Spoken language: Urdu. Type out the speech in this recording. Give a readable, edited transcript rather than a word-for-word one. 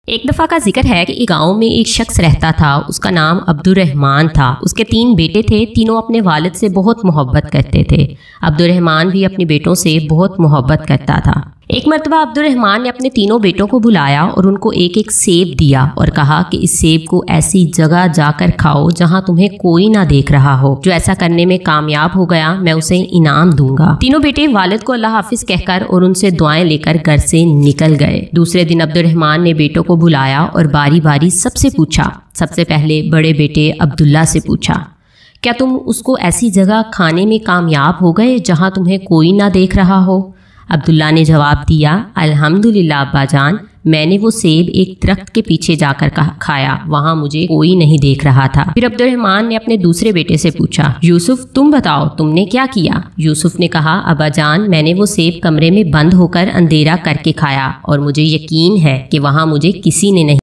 ایک دفعہ کا ذکر ہے کہ ایک گاؤں میں ایک شخص رہتا تھا، اس کا نام عبدالرحمن تھا۔ اس کے 3 بیٹے تھے، تینوں اپنے والد سے بہت محبت کرتے تھے۔ عبدالرحمن بھی اپنے بیٹوں سے بہت محبت کرتا تھا۔ ایک مرتبہ عبدالرحمن نے اپنے تینوں بیٹوں کو بلایا اور ان کو ایک ایک سیب دیا اور کہا کہ اس سیب کو ایسی جگہ جا کر کھاؤ جہاں تمہیں کوئی نہ دیکھ رہا ہو۔ جو ایسا کرنے میں کامیاب ہو گیا میں اسے انعام دوں گا۔ تینوں بیٹے والد کو اللہ حافظ کہہ کر اور ان سے دعائیں لے کر گھر سے نکل گئے۔ دوسرے دن عبدالرحمن نے بیٹوں کو بلایا اور باری باری سب سے پوچھا۔ سب سے پہلے بڑے بیٹے عبداللہ سے پوچھا، کیا تم اس کو ایسی جگہ کھانے میں کامیاب ہو گئے جہاں تمہیں کوئی نہ دیکھ رہا ہو؟ عبداللہ نے جواب دیا، الحمدللہ ابا جان، میں نے وہ سیب ایک درخت کے پیچھے جا کر کھایا، وہاں مجھے کوئی نہیں دیکھ رہا تھا۔ پھر عبدالرحمن نے اپنے دوسرے بیٹے سے پوچھا، یوسف تم بتاؤ تم نے کیا کیا؟ یوسف نے کہا، ابا جان میں نے وہ سیب کمرے میں بند ہو کر اندھیرا کر کے کھایا اور مجھے یقین ہے کہ وہاں مجھے کسی نے نہیں